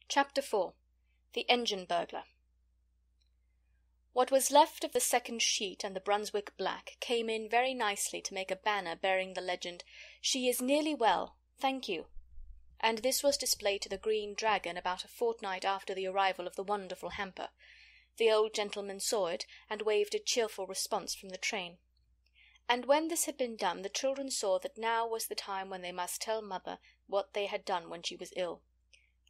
Chapter 4. The Engine-Burglar. What was left of the second sheet and the Brunswick black came in very nicely to make a banner bearing the legend, "She is nearly well, thank you," and this was displayed to the Green Dragon about a fortnight after the arrival of the wonderful hamper. The old gentleman saw it, and waved a cheerful response from the train. And when this had been done, the children saw that now was the time when they must tell Mother what they had done when she was ill.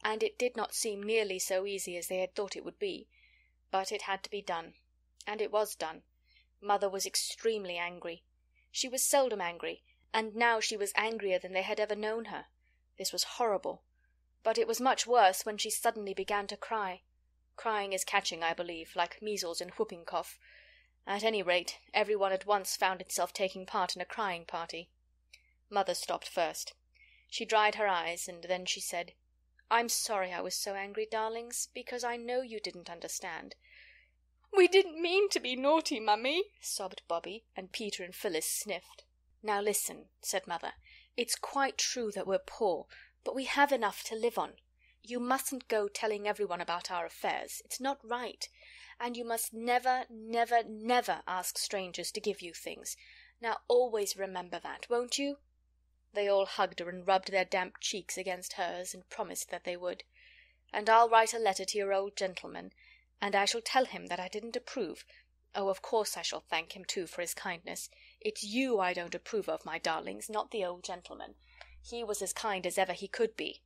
And it did not seem nearly so easy as they had thought it would be. But it had to be done. And it was done. Mother was extremely angry. She was seldom angry, and now she was angrier than they had ever known her. This was horrible. But it was much worse when she suddenly began to cry. Crying is catching, I believe, like measles and whooping cough. At any rate, every one at once found itself taking part in a crying party. Mother stopped first. She dried her eyes, and then she said, "I'm sorry I was so angry, darlings, because I know you didn't understand." "We didn't mean to be naughty, Mummy," sobbed Bobby, and Peter and Phyllis sniffed. "Now listen," said Mother. "It's quite true that we're poor, but we have enough to live on. You mustn't go telling everyone about our affairs. It's not right. And you must never, never, never ask strangers to give you things. Now always remember that, won't you?" They all hugged her and rubbed their damp cheeks against hers and promised that they would. "And I'll write a letter to your old gentleman, and I shall tell him that I didn't approve. Oh, of course I shall thank him, too, for his kindness. It's you I don't approve of, my darlings, not the old gentleman. He was as kind as ever he could be.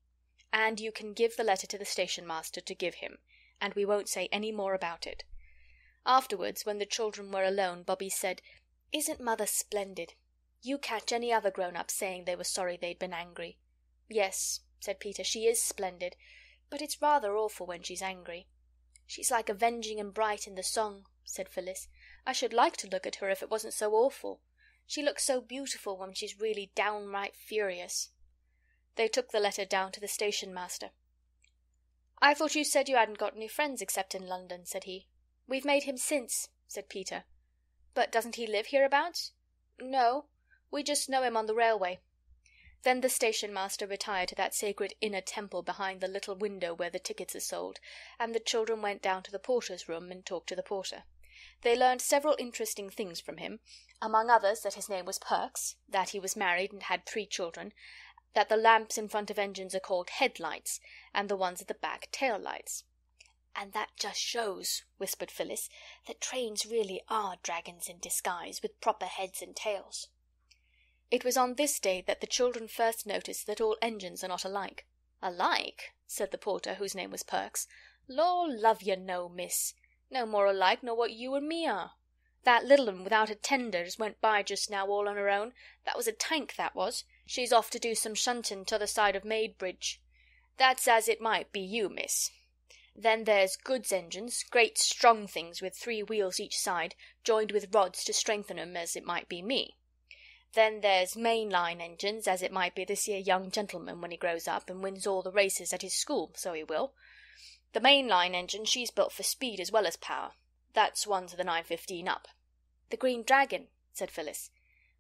And you can give the letter to the station-master to give him, and we won't say any more about it." Afterwards, when the children were alone, Bobby said, "Isn't Mother splendid? You catch any other grown-up saying they were sorry they'd been angry." "Yes," said Peter, "she is splendid, but it's rather awful when she's angry." "She's like Avenging and Bright in the song," said Phyllis. "I should like to look at her if it wasn't so awful. She looks so beautiful when she's really downright furious." They took the letter down to the station-master. "I thought you said you hadn't got any friends except in London," said he. "We've made him since," said Peter. "But doesn't he live hereabouts?" "No. We just know him on the railway." Then the station-master retired to that sacred inner temple behind the little window where the tickets are sold, and the children went down to the porter's room and talked to the porter. They learned several interesting things from him, among others that his name was Perks, that he was married and had 3 children, that the lamps in front of engines are called headlights, and the ones at the back tail-lights. "And that just shows," whispered Phyllis, "that trains really are dragons in disguise, with proper heads and tails." It was on this day that the children first noticed that all engines are not alike. "Alike?" said the porter, whose name was Perks. "Law love you, no, miss. No more alike nor what you and me are. That little un without a tender as went by just now all on her own, that was a tank, that was. She's off to do some shunting t'other side of Maidbridge. That's as it might be you, miss. Then there's goods engines, great strong things with 3 wheels each side, joined with rods to strengthen 'em, as it might be me. Then there's main-line engines, as it might be this here young gentleman when he grows up and wins all the races at his school, so he will. The main-line engine, she's built for speed as well as power. That's one to the 9:15 up." "The Green Dragon," said Phyllis.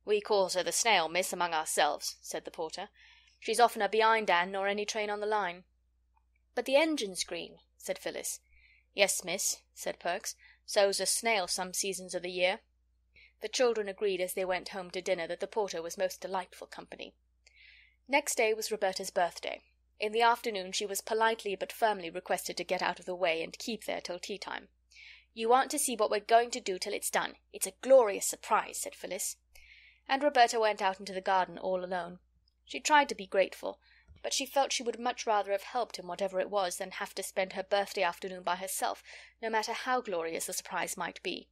"We calls her the Snail, miss, among ourselves," said the porter. "She's oftener behindhand nor any train on the line." "But the engine's green," said Phyllis. "Yes, miss," said Perks. "So's a snail some seasons of the year." The children agreed as they went home to dinner that the porter was most delightful company. Next day was Roberta's birthday. In the afternoon she was politely but firmly requested to get out of the way and keep there till tea-time. "You aren't to see what we're going to do till it's done. It's a glorious surprise," said Phyllis. And Roberta went out into the garden all alone. She tried to be grateful, but she felt she would much rather have helped in whatever it was than have to spend her birthday afternoon by herself, no matter how glorious the surprise might be.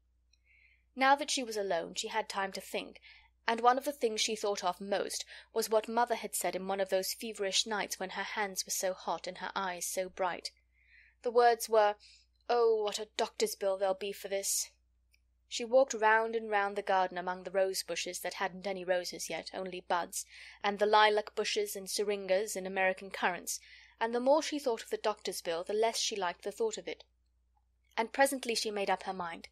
Now that she was alone, she had time to think, and one of the things she thought of most was what Mother had said in one of those feverish nights when her hands were so hot and her eyes so bright. The words were, "Oh, what a doctor's bill there'll be for this." She walked round and round the garden among the rose bushes that hadn't any roses yet, only buds, and the lilac bushes and syringas and American currants, and the more she thought of the doctor's bill, the less she liked the thought of it. And presently she made up her mind.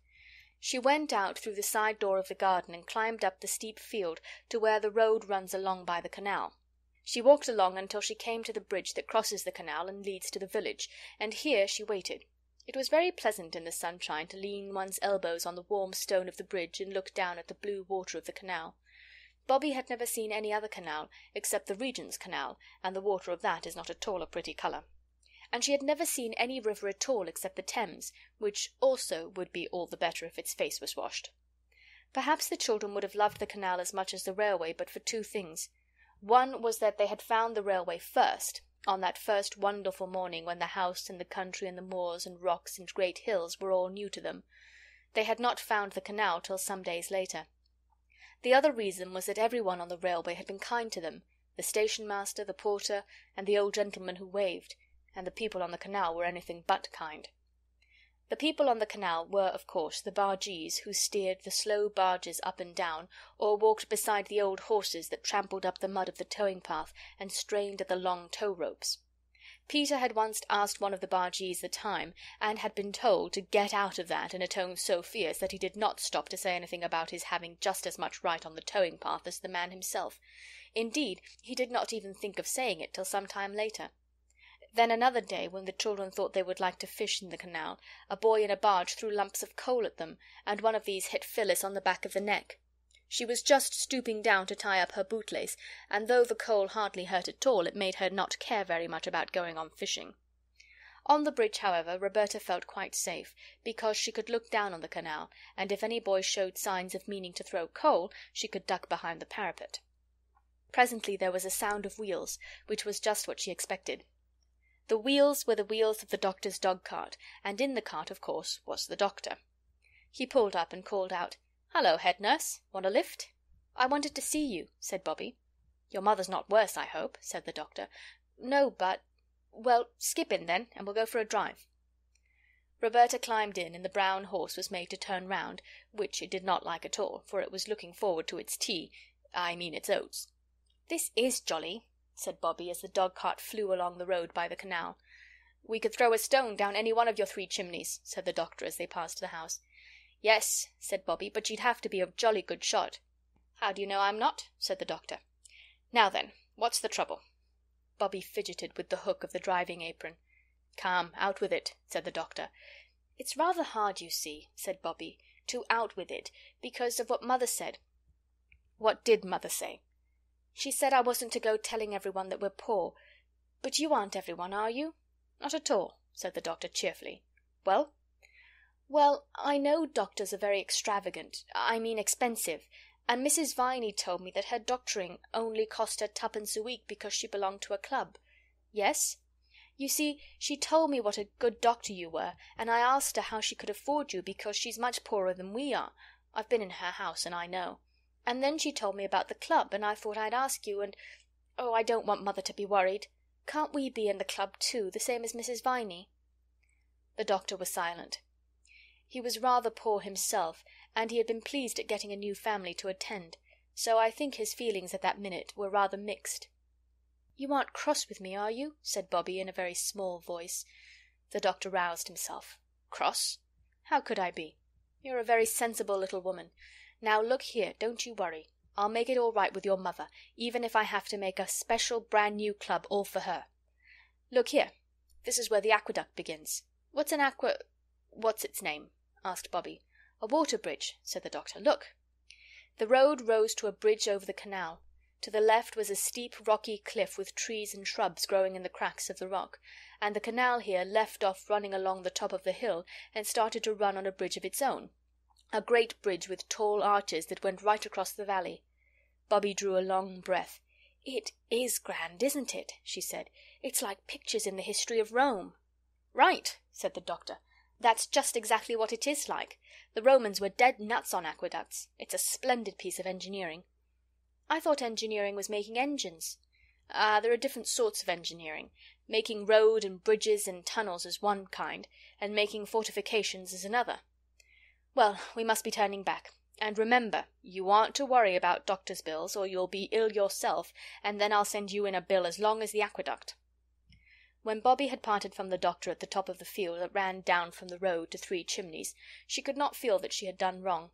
She went out through the side door of the garden and climbed up the steep field to where the road runs along by the canal. She walked along until she came to the bridge that crosses the canal and leads to the village, and here she waited. It was very pleasant in the sunshine to lean one's elbows on the warm stone of the bridge and look down at the blue water of the canal. Bobby had never seen any other canal except the Regent's Canal, and the water of that is not at all a pretty colour. And she had never seen any river at all except the Thames, which also would be all the better if its face was washed. Perhaps the children would have loved the canal as much as the railway but for two things. One was that they had found the railway first, on that first wonderful morning when the house and the country and the moors and rocks and great hills were all new to them. They had not found the canal till some days later. The other reason was that everyone on the railway had been kind to them, the station-master, the porter, and the old gentleman who waved, and the people on the canal were anything but kind. The people on the canal were, of course, the bargees who steered the slow barges up and down, or walked beside the old horses that trampled up the mud of the towing-path and strained at the long tow-ropes. Peter had once asked one of the bargees the time, and had been told to get out of that in a tone so fierce that he did not stop to say anything about his having just as much right on the towing-path as the man himself. Indeed, he did not even think of saying it till some time later. Then another day, when the children thought they would like to fish in the canal, a boy in a barge threw lumps of coal at them, and one of these hit Phyllis on the back of the neck. She was just stooping down to tie up her bootlace, and though the coal hardly hurt at all, it made her not care very much about going on fishing. On the bridge, however, Roberta felt quite safe, because she could look down on the canal, and if any boy showed signs of meaning to throw coal, she could duck behind the parapet. Presently there was a sound of wheels, which was just what she expected. The wheels were the wheels of the doctor's dog-cart, and in the cart, of course, was the doctor. He pulled up and called out, "Hullo, head nurse. Want a lift?" "I wanted to see you," said Bobby. "Your mother's not worse, I hope," said the doctor. "No, but—" "Well, skip in, then, and we'll go for a drive." Roberta climbed in, and the brown horse was made to turn round, which it did not like at all, for it was looking forward to its its oats. "This is jolly," said Bobby, as the dog-cart flew along the road by the canal. "We could throw a stone down any one of your 3 chimneys," said the doctor as they passed the house. "Yes," said Bobby, "but you'd have to be a jolly good shot." "How do you know I'm not?" said the doctor. "Now then, what's the trouble?" Bobby fidgeted with the hook of the driving apron. "Come, out with it," said the doctor. "It's rather hard, you see," said Bobby, "to out with it, because of what Mother said." "What did Mother say?" "She said I wasn't to go telling everyone that we're poor. But you aren't everyone, are you?" "Not at all," said the doctor cheerfully. "Well?" "Well, I know doctors are very expensive, and Mrs. Viney told me that her doctoring only cost her 2pence a week because she belonged to a club." "Yes?" "You see, she told me what a good doctor you were, and I asked her how she could afford you, because she's much poorer than we are. I've been in her house, and I know. And then she told me about the club, and I thought I'd ask you, and... Oh, I don't want Mother to be worried. Can't we be in the club too, the same as Mrs. Viney?" The doctor was silent. He was rather poor himself, and he had been pleased at getting a new family to attend, so I think his feelings at that minute were rather mixed. "You aren't cross with me, are you?" said Bobby in a very small voice. The doctor roused himself. "Cross? How could I be? You're a very sensible little woman. Now look here, don't you worry. I'll make it all right with your mother, even if I have to make a special brand-new club all for her. Look here, this is where the aqueduct begins." "What's an what's its name?" asked Bobby. "A water bridge," said the doctor. "Look." The road rose to a bridge over the canal. To the left was a steep rocky cliff with trees and shrubs growing in the cracks of the rock, and the canal here left off running along the top of the hill and started to run on a bridge of its own, a great bridge with tall arches that went right across the valley. Bobby drew a long breath. "It is grand, isn't it?" she said. "It's like pictures in the history of Rome." "Right," said the doctor. "That's just exactly what it is like. The Romans were dead nuts on aqueducts. It's a splendid piece of engineering." "I thought engineering was making engines." There are different sorts of engineering. Making road and bridges and tunnels is one kind, and making fortifications is another. Well, we must be turning back. And remember, you aren't to worry about doctor's bills, or you'll be ill yourself, and then I'll send you in a bill as long as the aqueduct." When Bobby had parted from the doctor at the top of the field that ran down from the road to 3 Chimneys, she could not feel that she had done wrong.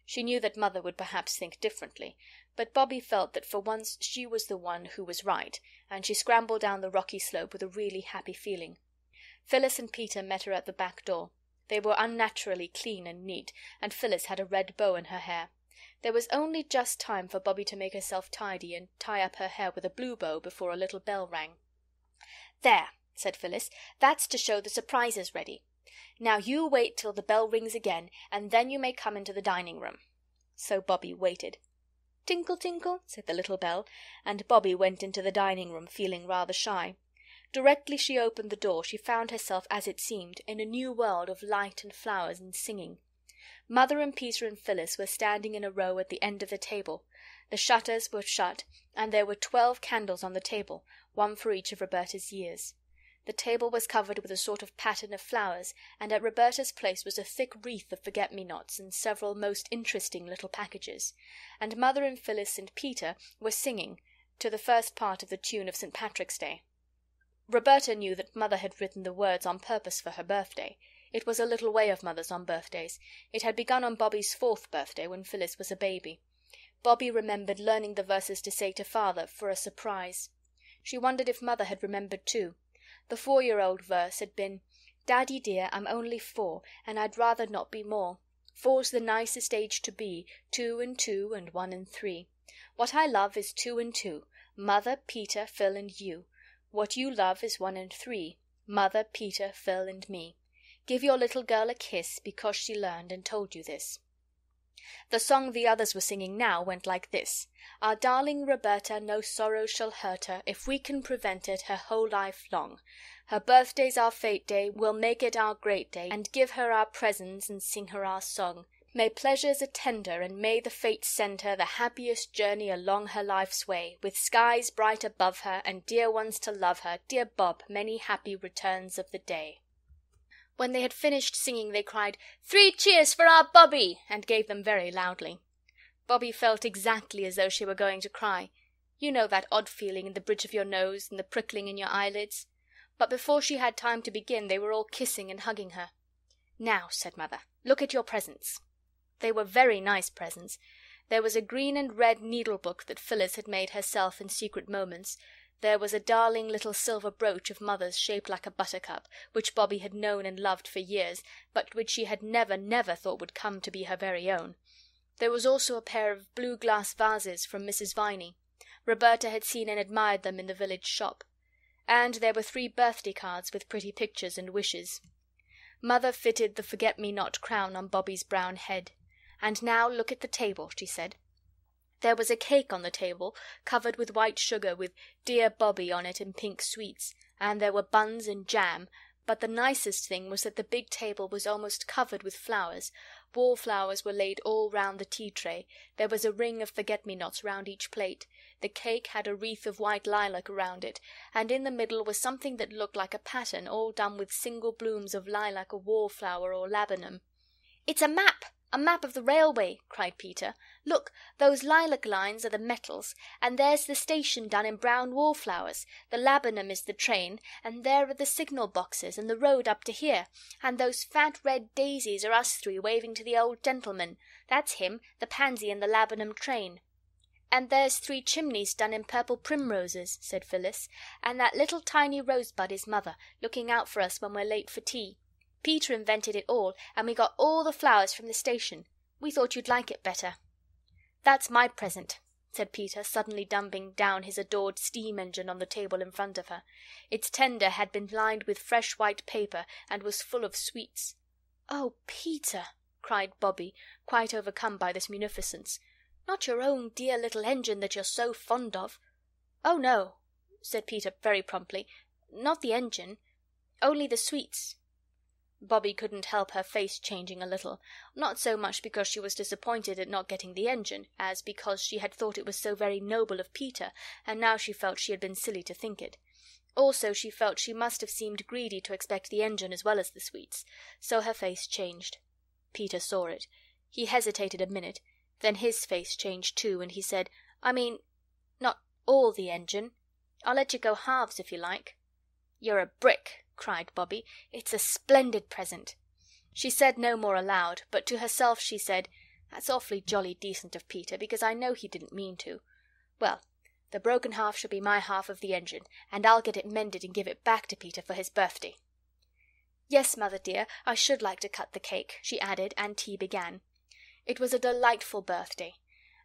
She knew that Mother would perhaps think differently, But Bobby felt that for once she was the one who was right, and she scrambled down the rocky slope with a really happy feeling. Phyllis and Peter met her at the back door. They were unnaturally clean and neat, and Phyllis had a red bow in her hair. There was only just time for Bobby to make herself tidy and tie up her hair with a blue bow before a little bell rang. "There," said Phyllis, "that's to show the surprise is ready. Now you wait till the bell rings again, and then you may come into the dining-room." So Bobby waited. "Tinkle, tinkle," said the little bell, and Bobby went into the dining-room feeling rather shy. Directly she opened the door she found herself, as it seemed, in a new world of light and flowers and singing. Mother and Peter and Phyllis were standing in a row at the end of the table. The shutters were shut, and there were 12 candles on the table, one for each of Roberta's years. The table was covered with a sort of pattern of flowers, and at Roberta's place was a thick wreath of forget-me-nots and several most interesting little packages. And Mother and Phyllis and Peter were singing to the first part of the tune of St. Patrick's Day. Roberta knew that Mother had written the words on purpose for her birthday. It was a little way of Mother's on birthdays. It had begun on Bobby's 4th birthday, when Phyllis was a baby. Bobby remembered learning the verses to say to Father for a surprise. She wondered if Mother had remembered too. The 4-year-old verse had been, "Daddy dear, I'm only 4, and I'd rather not be more. 4's the nicest age to be, 2 and 2 and 1 and 3. What I love is 2 and 2, Mother, Peter, Phil and you. What you love is 1 and 3, Mother, Peter, Phil and me. Give your little girl a kiss, because she learned and told you this." The song the others were singing now went like this: "Our darling Roberta, no sorrow shall hurt her, if we can prevent it her whole life long. Her birthday's our fete day, we'll make it our great day, and give her our presents and sing her our song. May pleasures attend her, and may the fates send her the happiest journey along her life's way, with skies bright above her, and dear ones to love her. Dear Bob, many happy returns of the day." When they had finished singing they cried, "3 cheers for our Bobby!" and gave them very loudly. Bobby felt exactly as though she were going to cry. You know that odd feeling in the bridge of your nose and the prickling in your eyelids? But before she had time to begin they were all kissing and hugging her. "Now," said Mother, "look at your presents." They were very nice presents. There was a green and red needle-book that Phyllis had made herself in secret moments. There was a darling little silver brooch of Mother's shaped like a buttercup, which Bobby had known and loved for years, but which she had never thought would come to be her very own. There was also a pair of blue glass vases from Mrs. Viney. Roberta had seen and admired them in the village shop. And there were 3 birthday cards with pretty pictures and wishes. Mother fitted the forget-me-not crown on Bobby's brown head. "And now look at the table," she said. There was a cake on the table, covered with white sugar, with "Dear Bobby" on it in pink sweets, and there were buns and jam, but the nicest thing was that the big table was almost covered with flowers. Wallflowers were laid all round the tea-tray. There was a ring of forget-me-nots round each plate. The cake had a wreath of white lilac around it, and in the middle was something that looked like a pattern, all done with single blooms of lilac or wallflower or laburnum. "It's a map! A map of the railway!" cried Peter. "Look, those lilac lines are the metals, and there's the station done in brown wallflowers. The laburnum is the train, and there are the signal boxes, and the road up to here, and those fat red daisies are us 3 waving to the old gentleman. That's him, the pansy and the laburnum train." "And there's 3 chimneys done in purple primroses," said Phyllis, "and that little tiny rosebud is Mother, looking out for us when we're late for tea. Peter invented it all, and we got all the flowers from the station. We thought you'd like it better." "That's my present," said Peter, suddenly dumping down his adored steam engine on the table in front of her. Its tender had been lined with fresh white paper, and was full of sweets. "Oh, Peter!" cried Bobby, quite overcome by this munificence. "Not your own dear little engine that you're so fond of?" "Oh, no," said Peter very promptly. "Not the engine. Only the sweets." Bobby couldn't help her face changing a little, not so much because she was disappointed at not getting the engine, as because she had thought it was so very noble of Peter, and now she felt she had been silly to think it. Also she felt she must have seemed greedy to expect the engine as well as the sweets, so her face changed. Peter saw it. He hesitated a minute, then his face changed too, and he said, "I mean, not all the engine. I'll let you go halves if you like." "You're a brick!" cried Bobby. "It's a splendid present." She said no more aloud, but to herself she said, That's awfully jolly decent of Peter, because I know he didn't mean to. Well, the broken half shall be my half of the engine, and I'll get it mended and give it back to Peter for his birthday. Yes, mother dear, I should like to cut the cake, she added, and tea began. It was a delightful birthday.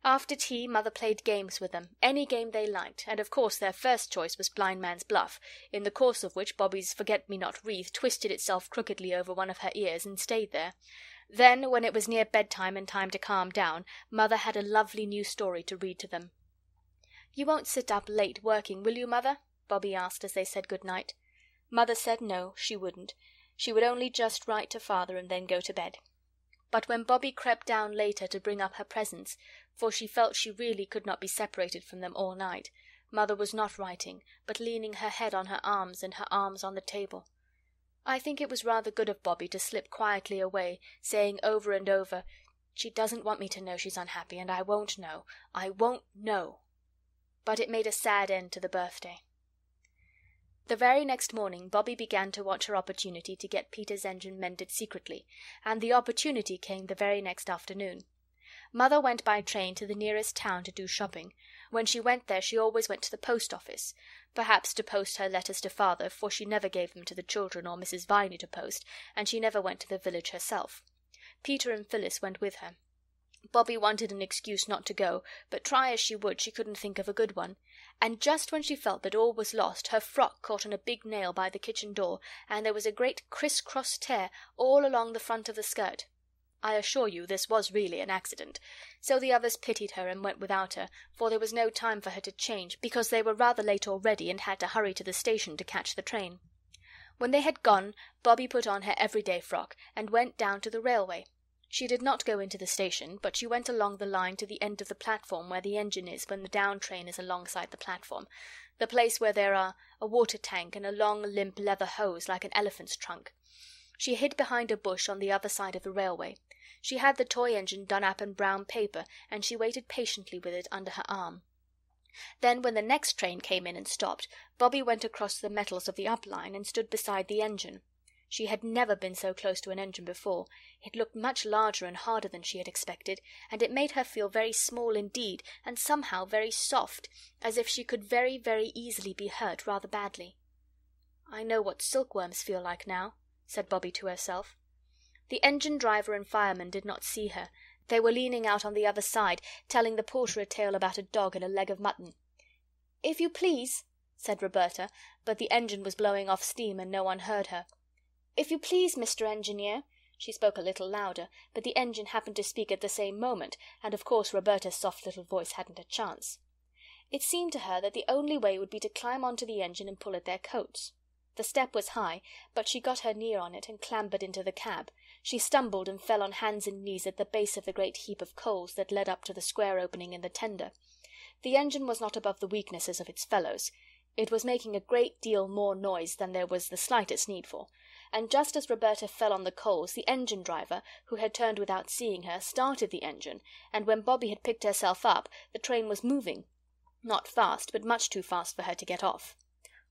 After tea, mother played games with them, any game they liked, and of course their first choice was Blind Man's Bluff, in the course of which Bobby's forget-me-not wreath twisted itself crookedly over one of her ears and stayed there. Then, when it was near bedtime and time to calm down, mother had a lovely new story to read to them. "You won't sit up late working, will you, mother?" Bobby asked as they said good night. Mother said no, she wouldn't. She would only just write to father and then go to bed. But when Bobby crept down later to bring up her presents, for she felt she really could not be separated from them all night, mother was not writing, but leaning her head on her arms and her arms on the table. I think it was rather good of Bobby to slip quietly away, saying over and over, "She doesn't want me to know she's unhappy, and I won't know. I won't know." But it made a sad end to the birthday. The very next morning Bobby began to watch her opportunity to get Peter's engine mended secretly, and the opportunity came the very next afternoon. Mother went by train to the nearest town to do shopping. When she went there she always went to the post office, perhaps to post her letters to father, for she never gave them to the children or Mrs. Viney to post, and she never went to the village herself. Peter and Phyllis went with her. Bobby wanted an excuse not to go, but try as she would she couldn't think of a good one, and just when she felt that all was lost her frock caught on a big nail by the kitchen door, and there was a great criss-cross tear all along the front of the skirt. I assure you this was really an accident, so the others pitied her and went without her, for there was no time for her to change, because they were rather late already and had to hurry to the station to catch the train. When they had gone, Bobby put on her everyday frock and went down to the railway. She did not go into the station, but she went along the line to the end of the platform where the engine is when the down train is alongside the platform, the place where there are a water tank and a long limp leather hose like an elephant's trunk. She hid behind a bush on the other side of the railway. She had the toy engine done up in brown paper, and she waited patiently with it under her arm. Then, when the next train came in and stopped, Bobby went across the metals of the up line and stood beside the engine. She had never been so close to an engine before. It looked much larger and harder than she had expected, and it made her feel very small indeed, and somehow very soft, as if she could very, very easily be hurt rather badly. "I know what silkworms feel like now," said Bobby to herself. The engine driver and fireman did not see her. They were leaning out on the other side, telling the porter a tale about a dog and a leg of mutton. "If you please," said Roberta, but the engine was blowing off steam and no one heard her. "If you please, Mr. Engineer." She spoke a little louder, but the engine happened to speak at the same moment, and of course Roberta's soft little voice hadn't a chance. It seemed to her that the only way would be to climb onto the engine and pull at their coats. The step was high, but she got her knee on it and clambered into the cab. She stumbled and fell on hands and knees at the base of the great heap of coals that led up to the square opening in the tender. The engine was not above the weaknesses of its fellows. It was making a great deal more noise than there was the slightest need for, and just as Roberta fell on the coals, the engine-driver, who had turned without seeing her, started the engine, and when Bobby had picked herself up, the train was moving. Not fast, but much too fast for her to get off.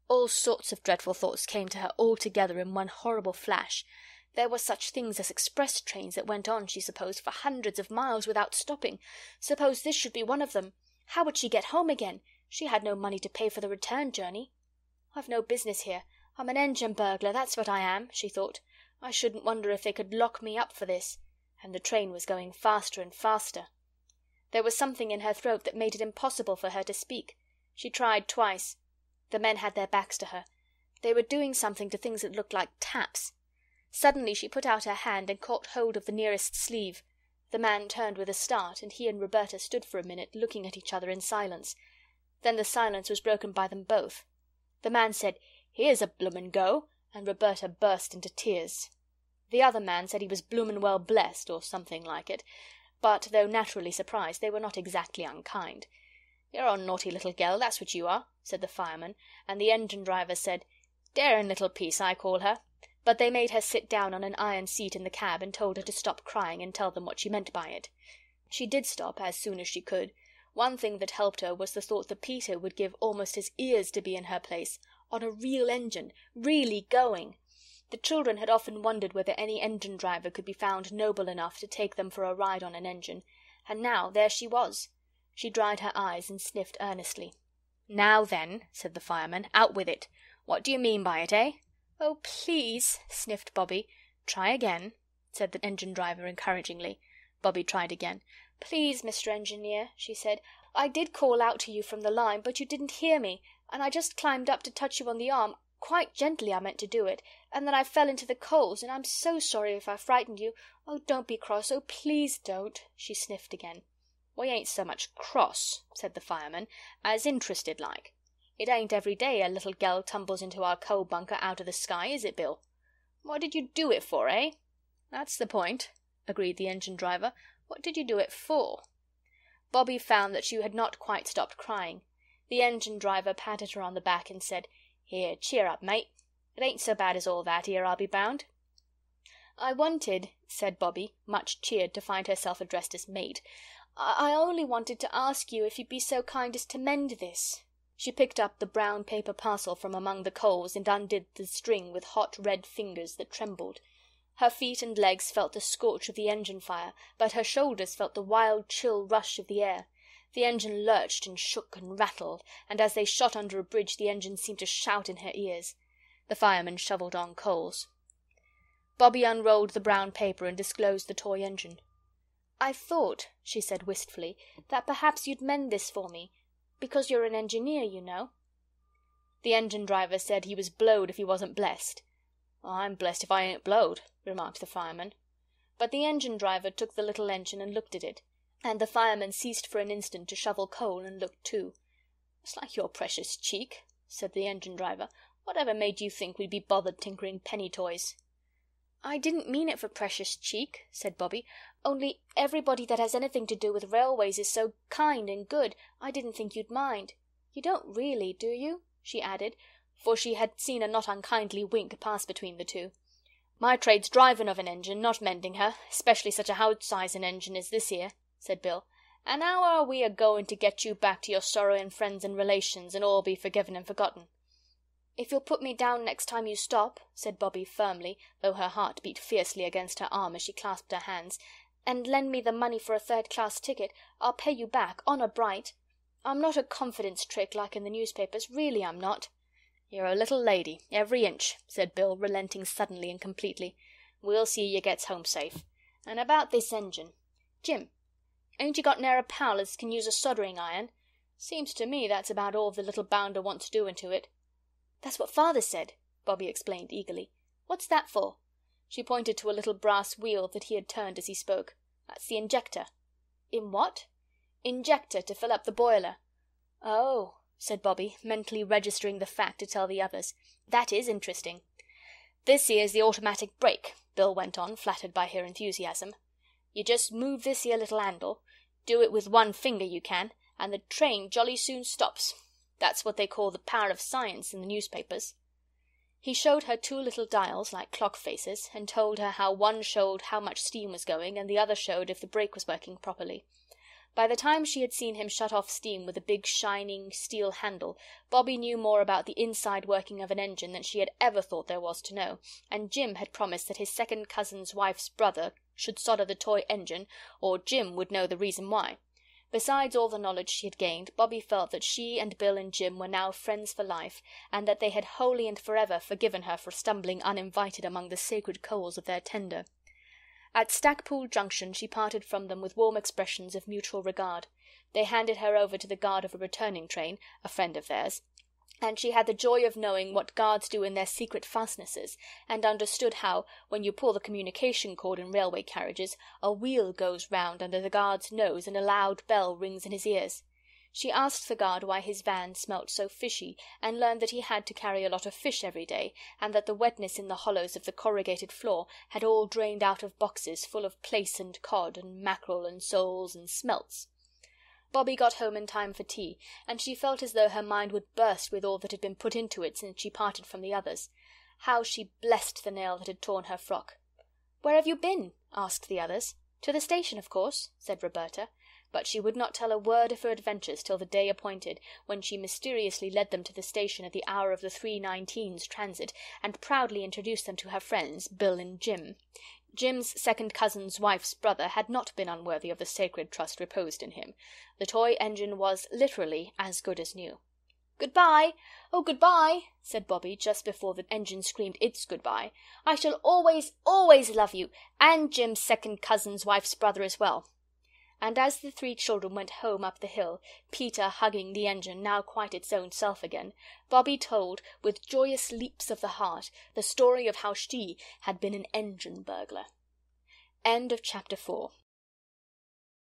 All sorts of dreadful thoughts came to her all together in one horrible flash. There were such things as express trains that went on, she supposed, for hundreds of miles without stopping. Suppose this should be one of them. How would she get home again? She had no money to pay for the return journey. "I've no business here. I'm an engine-burglar, that's what I am," she thought. "I shouldn't wonder if they could lock me up for this." And the train was going faster and faster. There was something in her throat that made it impossible for her to speak. She tried twice. The men had their backs to her. They were doing something to things that looked like taps. Suddenly she put out her hand and caught hold of the nearest sleeve. The man turned with a start, and he and Roberta stood for a minute looking at each other in silence. Then the silence was broken by them both. The man said, "Here's a bloomin' go," and Roberta burst into tears. The other man said he was bloomin' well blessed, or something like it, but, though naturally surprised, they were not exactly unkind. "You're a naughty little gell, that's what you are," said the fireman, and the engine-driver said, "Daring little piece, I call her." But they made her sit down on an iron seat in the cab and told her to stop crying and tell them what she meant by it. She did stop as soon as she could. One thing that helped her was the thought that Peter would give almost his ears to be in her place, on a real engine, really going. The children had often wondered whether any engine-driver could be found noble enough to take them for a ride on an engine, and now there she was. She dried her eyes and sniffed earnestly. "Now then," said the fireman, "out with it. What do you mean by it, eh?" "Oh, please," sniffed Bobbie. "Try again," said the engine-driver encouragingly. Bobbie tried again. "Please, Mr. Engineer," she said, "I did call out to you from the line, but you didn't hear me, and I just climbed up to touch you on the arm, quite gently I meant to do it, and then I fell into the coals, and I'm so sorry if I frightened you. Oh, don't be cross, oh, please don't." She sniffed again. "We ain't so much cross," said the fireman, "as interested like. It ain't every day a little gell tumbles into our coal bunker out of the sky, is it, Bill? What did you do it for, eh?" "That's the point," agreed the engine-driver. "What did you do it for?" Bobbie found that she had not quite stopped crying. The engine-driver patted her on the back and said, "Here, cheer up, mate. It ain't so bad as all that here, I'll be bound." "I wanted," said Bobbie, much cheered to find herself addressed as mate, I only wanted to ask you if you'd be so kind as to mend this." She picked up the brown paper parcel from among the coals and undid the string with hot red fingers that trembled. Her feet and legs felt the scorch of the engine fire, but her shoulders felt the wild chill rush of the air. The engine lurched and shook and rattled, and as they shot under a bridge the engine seemed to shout in her ears. The fireman shovelled on coals. Bobbie unrolled the brown paper and disclosed the toy engine. "I thought," she said wistfully, "that perhaps you'd mend this for me, because you're an engineer, you know." The engine-driver said he was blowed if he wasn't blessed. "I'm blessed if I ain't blowed," remarked the fireman. But the engine-driver took the little engine and looked at it, and the fireman ceased for an instant to shovel coal and looked too. "It's like your precious cheek," said the engine-driver. "Whatever made you think we'd be bothered tinkering penny toys?" "I didn't mean it for precious cheek," said Bobbie, "only everybody that has anything to do with railways is so kind and good, I didn't think you'd mind. You don't really, do you?" she added, for she had seen a not unkindly wink pass between the two. "My trade's driving of an engine, not mending her, especially such a hout-sizing engine as this here," said Bill. "And how are we a-going to get you back to your sorrowing friends and relations, and all be forgiven and forgotten?" "If you'll put me down next time you stop," said Bobbie firmly, though her heart beat fiercely against her arm as she clasped her hands, "and lend me the money for a third-class ticket, I'll pay you back, honour bright. I'm not a confidence trick like in the newspapers, really I'm not." "You're a little lady, every inch," said Bill, relenting suddenly and completely. "We'll see you gets home safe. And about this engine, Jim, ain't you got ne'er a pal as can use a soldering iron? Seems to me that's about all the little bounder wants doing to it." "That's what Father said," Bobbie explained eagerly. "What's that for?" She pointed to a little brass wheel that he had turned as he spoke. "That's the injector." "In what?" "Injector to fill up the boiler." "Oh," said Bobbie, mentally registering the fact to tell the others. "That is interesting." "This here's the automatic brake," Bill went on, flattered by her enthusiasm. "You just move this here little handle, do it with one finger you can, and the train jolly soon stops. That's what they call the power of science in the newspapers." He showed her two little dials like clock faces, and told her how one showed how much steam was going, and the other showed if the brake was working properly. By the time she had seen him shut off steam with a big shining steel handle, Bobbie knew more about the inside working of an engine than she had ever thought there was to know, and Jim had promised that his second cousin's wife's brother should solder the toy engine, or Jim would know the reason why. Besides all the knowledge she had gained, Bobbie felt that she and Bill and Jim were now friends for life, and that they had wholly and forever forgiven her for stumbling uninvited among the sacred coals of their tender. At Stackpool Junction she parted from them with warm expressions of mutual regard. They handed her over to the guard of a returning train, a friend of theirs, and she had the joy of knowing what guards do in their secret fastnesses, and understood how, when you pull the communication cord in railway carriages, a wheel goes round under the guard's nose and a loud bell rings in his ears. She asked the guard why his van smelt so fishy, and learned that he had to carry a lot of fish every day, and that the wetness in the hollows of the corrugated floor had all drained out of boxes full of plaice and cod and mackerel and soles and smelts. Bobbie got home in time for tea, and she felt as though her mind would burst with all that had been put into it since she parted from the others. How she blessed the nail that had torn her frock. "Where have you been?" asked the others. "To the station, of course," said Roberta. but she would not tell a word of her adventures till the day appointed, when she mysteriously led them to the station at the hour of the 3:19's transit, and proudly introduced them to her friends, Bill and Jim. Jim's second cousin's wife's brother had not been unworthy of the sacred trust reposed in him. The toy engine was literally as good as new. "Good-bye! Oh, good-bye!" said Bobby, just before the engine screamed its good-bye. "I shall always, always love you, and Jim's second cousin's wife's brother as well." And as the three children went home up the hill, Peter hugging the engine, now quite its own self again, Bobby told, with joyous leaps of the heart, the story of how she had been an engine burglar. End of chapter 4.